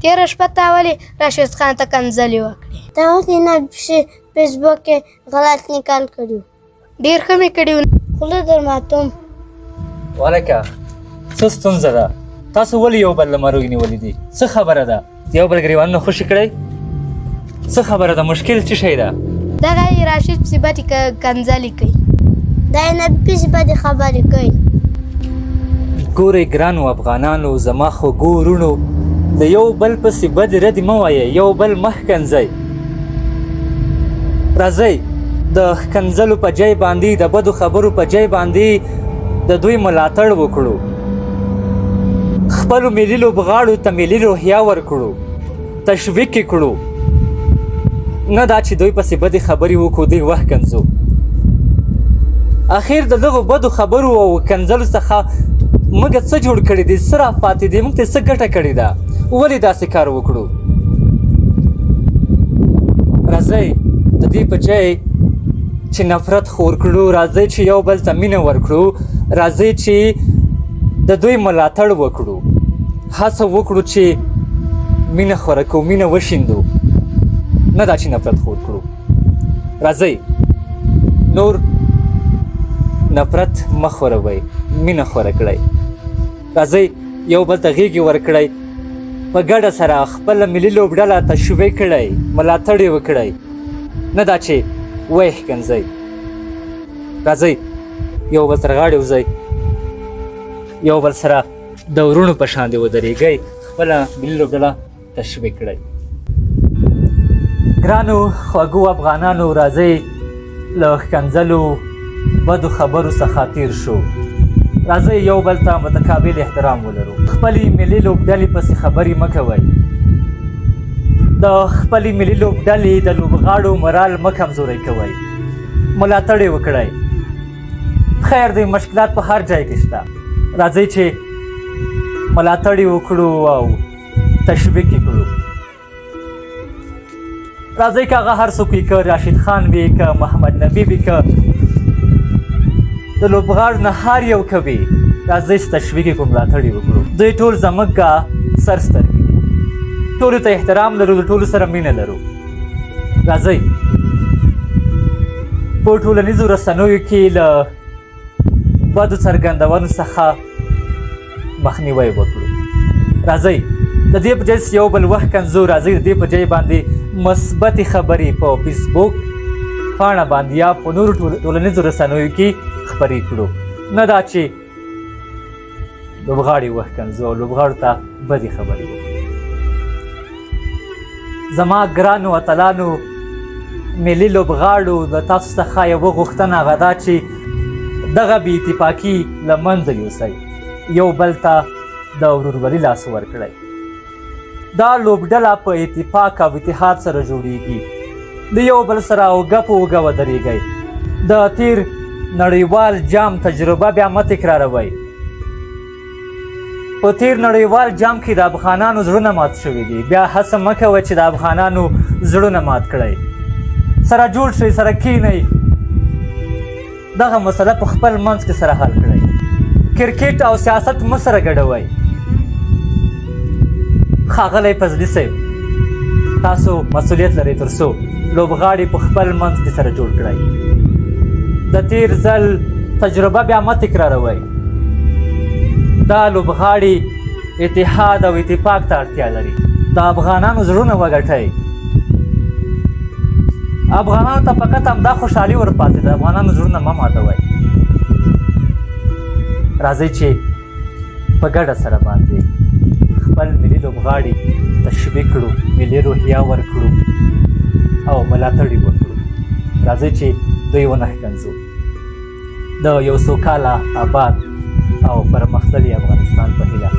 تېره شپه تا ولې راشد خان ته کنځلې وکړې؟ تا ولې نه فیسبوک کې غلط نکال کړي؟ ډېر ښه مې کړي وو. خوله در ماتوم. ولکه څه ستونزه ده؟ تاسو ولې یو بل له مرګ نیولي دي؟ څه خبره ده؟ یو بل ګریوانونه خوشي کړئ؟ څه خبره ده؟ مشکل څه شی ده؟ دغه یې راشد پسې بدې کنځلې کوي. دا یې نه پسې بدې خبرې کوي. ګورئ ګرانو افغانانو، زما خوږو وروڼو، د یو بل پسې بدې ردې مه وایئ، یو بل مه ښکنځئ. راځئ د ښکنځلو په ځای باندې، د بدو خبرو په ځای باندې د دوی ملاتړ وکړو. خپلو ملي لوبغاړو ته ملي روحیه ورکړو، تشویق یې کړو، نه دا چې دوی پسې بدې خبرې وکړو، دوی وښکنځو. اخر د دغو بدو خبرو او کنځلو څخه موږ څه جوړ کړي دي؟ څه راپاتې دي؟ موږ ته څه ګټه کړې ده؟ ولې داسې کار وکړو؟ راځئ د دې په ځای چې نفرت خور کړو، راځئ چې یو بل ته مینه ورکړو، راځئ چې د دوی ملاتړ وکړو، هڅه وکړو چې مینه خوره کړو، مینه وشیندو، نه دا چې نفرت خور کړو. راځئ نور نفرت مه خوروئ، مینه خوره کړئ. راځئ یو بل ته غېږې ورکړئ، په ګډه سره خپله ملي لوبډله تشویق کړئ، ملاتړ یې وکړئ، نه دا چې ویې ښکنځئ. راځئ یو بل سره غاړې وځئ، یو بل سره د وروڼو په شان دې ودرېږئ، خپله ملي لوبډله تشویق کړئ. ګرانو خوږو افغانانو، راځئ له ښکنځلو بدو خبرو څخه تیر شو. راځئ یو بل ته متقابل احترام ولرو. خپلې ملي لوبډلې پسې خبرې مه کوئ. د خپلې ملي لوبډلې د لوبغاړو مرال مه کمزوری کوئ، ملاتړ یې وکړئ. خیر دی، مشکلات په هر ځای کې شته، راځئ چې ملاتړ یې وکړو او تشویق یې کړو. راځئ که هغه هر څوک وي، که راشد خان وي، که محمد نبي وي، که د لوبغاړو نه هر یو که وي، راځئ چې تشویق یې کړو، ملاتړ یې وکړو. دوی ټول زموږ سر سترګې دي، ټولو ته احترام لرو، د ټولو سره مینه لرو. راځئ په ټولنیزو رسنیو کې له بدو څرګندونو څخه مخنیوی وکړو. راځئ د دې په ځای یو بل وښکنځو، راځئ د دې په ځای باندې مثبتې خبرې په فیسبوک پاڼه باندې یا په نورو ټولنیزو رسنیو کې خپرې کړو، نه دا چې لوبغاړي وښکنځو او لوبغاړو ته بدې خبرې وکړو. زما ګرانو اتلانو، ملي لوبغاړو، د تاسو څخه یوه غوښتنه هغه ده چې دغه بې اتفاقي له منځه یوسئ، یو بل ته د ورورولي لاس ورکړئ. دا لوبډله په اتفاق او اتحاد سره جوړیږي. د یو بل سره اوږه په اوږه ودرېږئ. د تیر نړیوال جام تجربه بیا مه تکراروئ. په تیر نړیوال جام کې د افغانانو زړونه مات شوي دي، بیا هڅه مه کوئ چې د افغانانو زړونه مات کړئ. سره جوړ شئ، سره کښېنئ، دغه مسله په خپل منځ کې سره حل کړئ. کرکټ او سیاست مه سره ګډوئ. ښاغلی فضلي صاحب، تاسو مسؤلیت لرئ تر څو لوبغاړي په خپل منځ کې سره جوړ کړئ. د تیر ځل تجربه بیا مه تکراروئ. دا لوبغاړي اتحاد او اتفاق ته اړتیا لري. د افغانانو زړونه وګټئ. افغانانو ته فقط همدا خوشحالي ورپاتې ده، افغانانو زړونه مه ماتوئ. راځئ چې په ګډه سره باندې خپل ملي لوبغاړي تشویق کړو، ملي روحیه ورکړو او ملاتړ یې وکړو. راځئ چې دوی ونه ښکنځو. د یو سوکاله، آباد او پرمختللي افغانستان په هیله